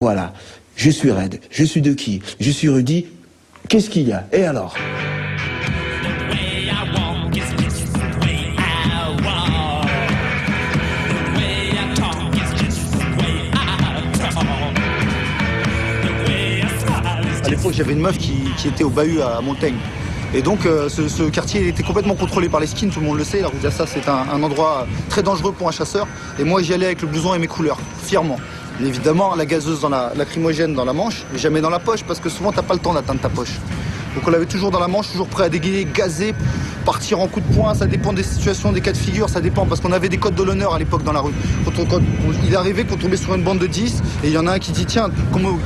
Voilà. Je suis raide. Je suis de qui? Je suis Rudy. Qu'est-ce qu'il y a? Et alors? À l'époque, j'avais une meuf qui était au bahut à Montaigne. Et donc, ce quartier était complètement contrôlé par les skins, tout le monde le sait. La rue d'Assa, c'est un endroit très dangereux pour un chasseur. Et moi, j'y allais avec le blouson et mes couleurs, fièrement. Et évidemment, la gazeuse dans la lacrymogène dans la manche, mais jamais dans la poche, parce que souvent, t'as pas le temps d'atteindre ta poche. Donc, on l'avait toujours dans la manche, toujours prêt à dégainer, gazer, partir en coup de poing. Ça dépend des situations, des cas de figure, ça dépend. Parce qu'on avait des codes de l'honneur à l'époque dans la rue. Quand il arrivait qu'on tombait sur une bande de 10, et il y en a un qui dit, tiens,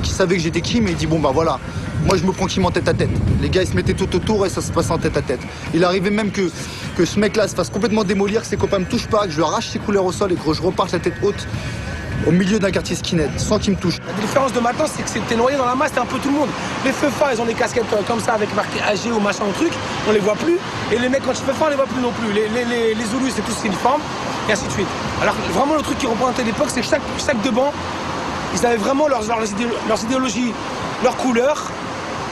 qui savait que j'étais qui, mais il dit, bon, bah voilà. Moi, je me prends Kim en tête à tête. Les gars, ils se mettaient tout autour et ça se passait en tête à tête. Il arrivait même que ce mec-là se fasse complètement démolir, que ses copains me touchent pas, que je lui arrache ses couleurs au sol et que je reparte la tête haute au milieu d'un quartier skinhead, sans qu'il me touche. La différence de maintenant, c'est que c'était noyé dans la masse, c'était un peu tout le monde. Les feux-fa, ils ont des casquettes comme ça avec marqué AG ou machin ou truc, on les voit plus. Et les mecs, quand ils feux-fa, on les voit plus non plus. Les Zoulous, c'est tous uniformes, et ainsi de suite. Alors vraiment, le truc qui représentait l'époque, c'est que chaque deux bancs, ils avaient vraiment leurs idéologies, leurs couleurs,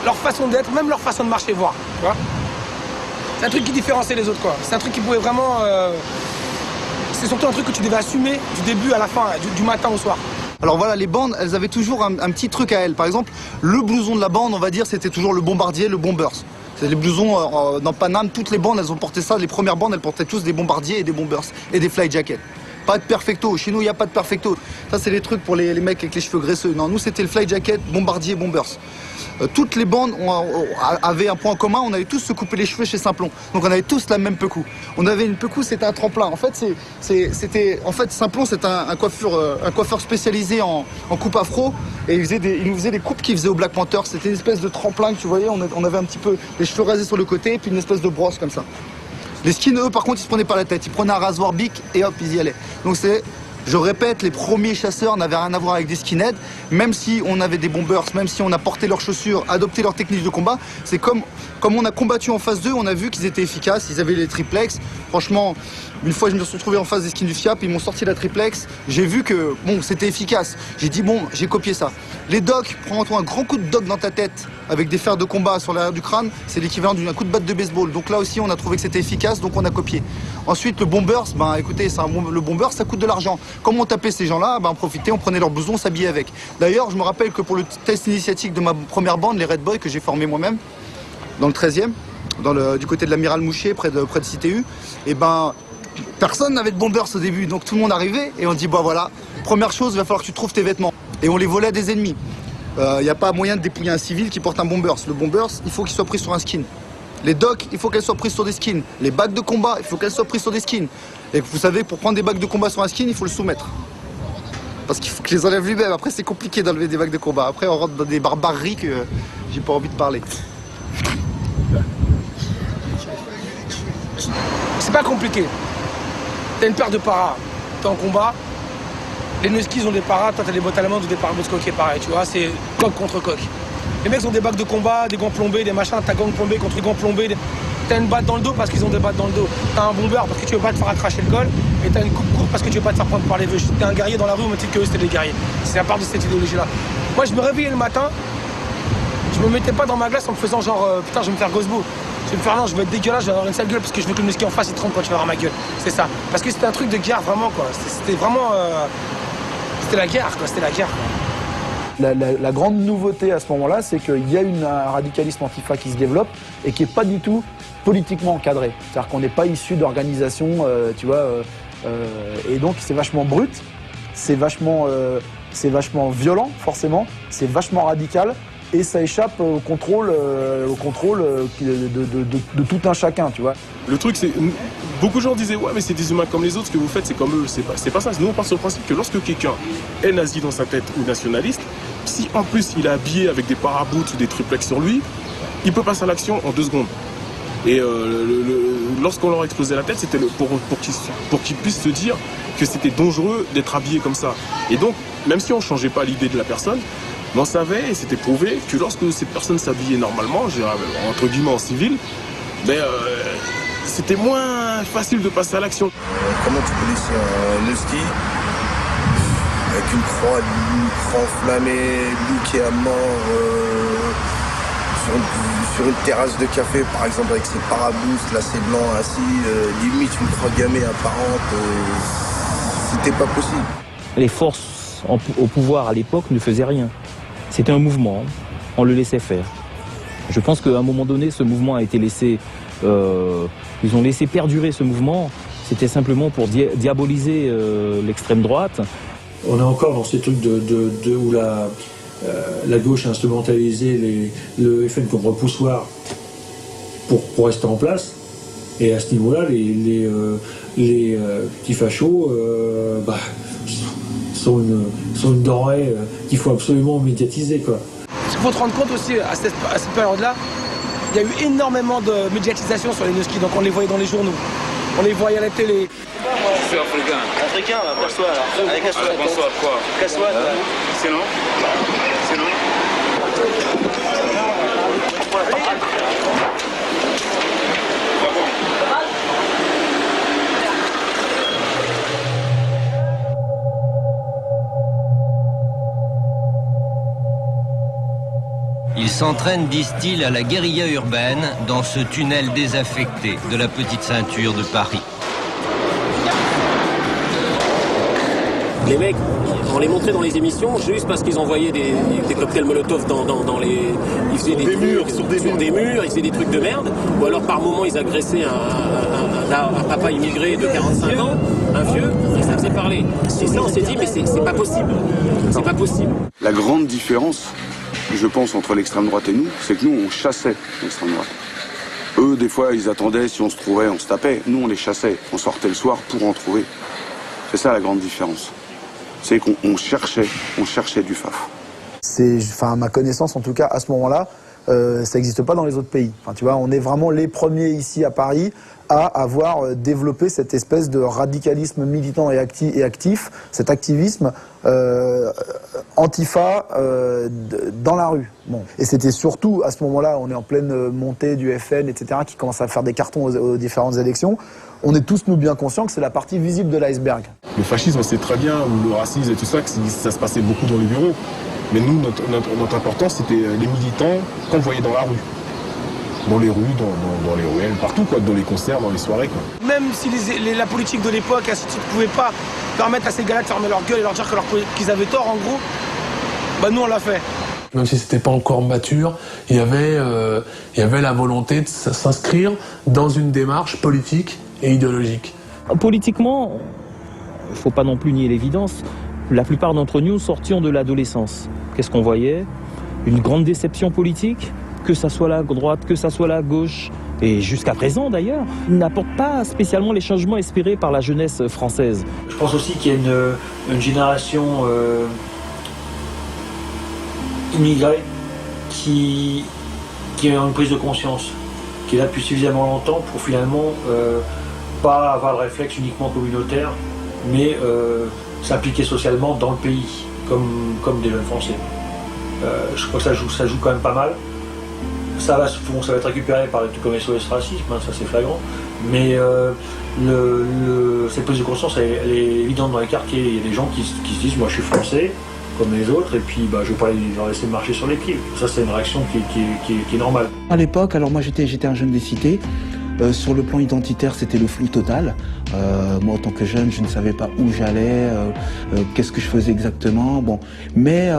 leur façon d'être, même leur façon de marcher, voir. Tu vois, c'est un truc qui différenciait les autres, quoi. C'est un truc qui pouvait vraiment... C'est surtout un truc que tu devais assumer du début à la fin, du matin au soir. Alors voilà, les bandes, elles avaient toujours un petit truc à elles. Par exemple, le blouson de la bande, on va dire, c'était toujours le bombardier, le bombers. C'est les blousons dans Paname, toutes les bandes, elles ont porté ça. Les premières bandes, elles portaient tous des bombardiers et des bombers et des fly jackets. Pas de perfecto. Chez nous, il n'y a pas de perfecto. Ça, c'est les trucs pour les mecs avec les cheveux graisseux. Non, nous, c'était le fly jacket, bombardier, bombers. Toutes les bandes avaient un point commun, on avait tous se couper les cheveux chez Simplon. Donc on avait tous la même pecou. On avait une pecou, c'était un tremplin. En fait, Simplon, c'est un coiffeur spécialisé en coupe afro. Et il nous faisait des coupes qu'il faisait au Black Panther. C'était une espèce de tremplin que tu voyais, on avait un petit peu les cheveux rasés sur le côté, et puis une espèce de brosse comme ça. Les skins, eux, par contre, ils se prenaient pas la tête. Ils prenaient un rasoir bic et hop, ils y allaient. Donc je répète, les premiers chasseurs n'avaient rien à voir avec des skinheads, même si on avait des bombers, même si on a porté leurs chaussures, adopté leurs techniques de combat. C'est comme on a combattu en face d'eux, on a vu qu'ils étaient efficaces, ils avaient les triplex. Franchement, une fois je me suis retrouvé en face des skins du FIAP, ils m'ont sorti la triplex, j'ai vu que bon, c'était efficace. J'ai dit bon, j'ai copié ça. Les docks, prends-toi un grand coup de dock dans ta tête avec des fers de combat sur l'arrière du crâne, c'est l'équivalent d'un coup de batte de baseball. Donc là aussi on a trouvé que c'était efficace, donc on a copié. Ensuite le bombers, écoutez, le bomber ça coûte de l'argent. Comme on tapait ces gens-là, on profitait, on prenait leur blouson, on s'habillait avec. D'ailleurs, je me rappelle que pour le test initiatique de ma première bande, les Red Boys, que j'ai formé moi-même, dans le 13e, du côté de l'amiral Mouchet, près de CTU, et personne n'avait de bombers au début. Donc tout le monde arrivait et on dit, voilà, première chose, il va falloir que tu trouves tes vêtements. Et on les volait à des ennemis. Il n'y a pas moyen de dépouiller un civil qui porte un bombers. Le bombers, il faut qu'il soit pris sur un skin. Les docks, il faut qu'elles soient prises sur des skins. Les bagues de combat, il faut qu'elles soient prises sur des skins. Et vous savez, pour prendre des bagues de combat sur un skin, il faut le soumettre. Parce qu'il faut que les enlève lui-même. Après, c'est compliqué d'enlever des bagues de combat. Après, on rentre dans des barbaries que j'ai pas envie de parler. C'est pas compliqué. T'as une paire de paras, t'es en combat. Les Nuskies ont des paras, toi t'as des bottes allemandes ou des paras qui est pareil, tu vois, c'est coq contre coq. Les mecs ont des bagues de combat, des gants plombés, des machins, t'as gants plombés contre gants plombés. T'as une batte dans le dos parce qu'ils ont des battes dans le dos. T'as un bomber parce que tu veux pas te faire accracher le col. Et t'as une coupe courte parce que tu veux pas te faire prendre par les vœux. T'es un guerrier dans la rue, on me dit que eux c'était des guerriers. C'est à part de cette idéologie-là. Moi je me réveillais le matin, je me mettais pas dans ma glace en me faisant genre putain je vais me faire Gosbo. Je vais me faire non, je vais être dégueulasse, je vais avoir une sale gueule parce que je veux que le musqué en face il trompe quand tu vas avoir ma gueule. C'est ça. Parce que c'était un truc de guerre vraiment quoi. C'était vraiment. C'était la guerre quoi, c'était la guerre quoi. La grande nouveauté à ce moment-là, c'est qu'il y a un radicalisme antifa qui se développe et qui n'est pas du tout politiquement encadré. C'est-à-dire qu'on n'est pas issu d'organisations, tu vois, et donc c'est vachement brut, c'est vachement violent forcément, c'est vachement radical et ça échappe au contrôle de tout un chacun, tu vois. Le truc, c'est beaucoup de gens disaient ouais mais c'est des humains comme les autres, ce que vous faites c'est comme eux, c'est pas ça. Nous on part sur le principe que lorsque quelqu'un est nazi dans sa tête ou nationaliste, si en plus il est habillé avec des paraboots ou des triplex sur lui, il peut passer à l'action en 2 secondes. Et lorsqu'on leur explosait la tête, c'était pour qu'ils puissent se dire que c'était dangereux d'être habillé comme ça. Et donc, même si on ne changeait pas l'idée de la personne, on savait et c'était prouvé que lorsque cette personne s'habillait normalement, entre guillemets en civil, c'était moins facile de passer à l'action. Comment tu connais le ski? avec une croix enflammée, loup qui est à mort, sur une terrasse de café, par exemple, avec ses parabousses, là c'est blanc, assis, limite une croix gammée apparente, c'était pas possible. Les forces au pouvoir à l'époque ne faisaient rien. C'était un mouvement, on le laissait faire. Je pense qu'à un moment donné, ce mouvement a été laissé... ils ont laissé perdurer ce mouvement. C'était simplement pour diaboliser l'extrême droite. On est encore dans ces trucs où la gauche a instrumentalisé le FN comme repoussoir pour rester en place. Et à ce niveau-là, les petits fachos sont une denrée qu'il faut absolument médiatiser, quoi. Il faut se rendre compte aussi, à cette période-là, il y a eu énormément de médiatisation sur les Noski, donc on les voyait dans les journaux, on les voyait à la télé. Je suis africain. Africain, bah, casse-toi alors. Allez, casse-toi. Casse-toi quoi? Casse-toi. C'est non? C'est non? Ils s'entraînent, disent-ils, à la guérilla urbaine dans ce tunnel désaffecté de la petite ceinture de Paris. Les mecs, on les montrait dans les émissions juste parce qu'ils envoyaient des cocktails Molotov dans les... Ils faisaient des trucs, sur des murs, ils faisaient des trucs de merde. Ou alors par moment ils agressaient un papa immigré de 45 ans, un vieux, et ça faisait parler. Et ça on s'est dit mais c'est pas possible. C'est pas possible. La grande différence, je pense, entre l'extrême droite et nous, c'est que nous on chassait l'extrême droite. Eux, des fois, ils attendaient, si on se trouvait, on se tapait. Nous, on les chassait. On sortait le soir pour en trouver. C'est ça la grande différence. C'est qu'on cherchait du faf. À ma connaissance, en tout cas, à ce moment-là, ça n'existe pas dans les autres pays. Enfin, tu vois, on est vraiment les premiers ici à Paris à avoir développé cette espèce de radicalisme militant et actif, cet activisme antifa dans la rue. Bon. Et c'était surtout, à ce moment-là, on est en pleine montée du FN, etc., qui commence à faire des cartons aux différentes élections. On est tous, nous, bien conscients que c'est la partie visible de l'iceberg. Le fascisme, on sait très bien, ou le racisme et tout ça, que ça se passait beaucoup dans les bureaux. Mais nous, notre importance, c'était les militants qu'on voyait dans la rue. Dans les rues, dans les ruelles, partout, quoi, dans les concerts, dans les soirées, quoi. Même si la politique de l'époque, ne pouvait pas permettre à ces gars-là de fermer leur gueule et leur dire qu'ils avaient tort, en gros, bah nous, on l'a fait. Même si c'était pas encore mature, il y avait la volonté de s'inscrire dans une démarche politique et idéologique. Politiquement, il ne faut pas non plus nier l'évidence, la plupart d'entre nous sortions de l'adolescence. Qu'est-ce qu'on voyait? Une grande déception politique, que ça soit la droite, que ça soit la gauche, et jusqu'à présent d'ailleurs, n'apporte pas spécialement les changements espérés par la jeunesse française. Je pense aussi qu'il y a une génération immigrée qui a une prise de conscience, qui est là depuis suffisamment longtemps pour finalement pas avoir le réflexe uniquement communautaire, mais s'impliquer socialement dans le pays, comme des jeunes Français. Je crois que ça joue quand même pas mal. Ça va être récupéré par des trucs comme SOS Racisme, hein, ça c'est flagrant, mais cette prise de conscience elle est évidente dans les quartiers. Il y a des gens qui se disent moi je suis français comme les autres et puis je vais pas leur laisser marcher sur les pieds. Ça c'est une réaction qui est normale. À l'époque, alors moi j'étais un jeune des cités. Sur le plan identitaire, c'était le flou total. Moi, en tant que jeune, je ne savais pas où j'allais, qu'est-ce que je faisais exactement. Bon, mais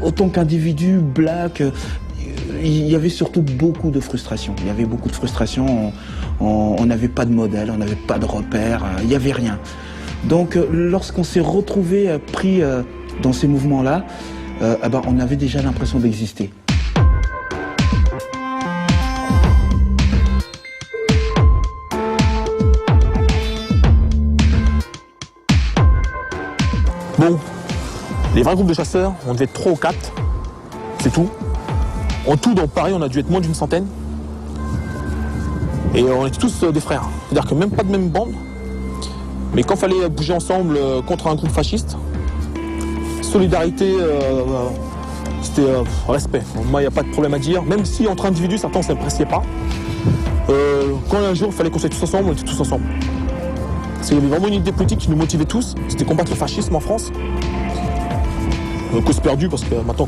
autant qu'individu black, il y avait surtout beaucoup de frustration. Il y avait beaucoup de frustration. On n'avait pas de modèle, on n'avait pas de repères, il n'y avait rien. Donc, lorsqu'on s'est retrouvé pris dans ces mouvements-là, on avait déjà l'impression d'exister. Bon, les vrais groupes de chasseurs, on devait être 3 ou 4, c'est tout. En tout, dans Paris, on a dû être moins d'une centaine. Et on était tous des frères. C'est-à-dire que même pas de même bande. Mais quand il fallait bouger ensemble contre un groupe fasciste, solidarité, c'était respect. Moi, il n'y a pas de problème à dire. Même si entre individus, certains ne s'appréciaient pas. Quand un jour, il fallait qu'on soit tous ensemble, on était tous ensemble. Parce qu'il y avait vraiment une idée politique qui nous motivait tous. C'était combattre le fascisme en France. cause perdue parce que maintenant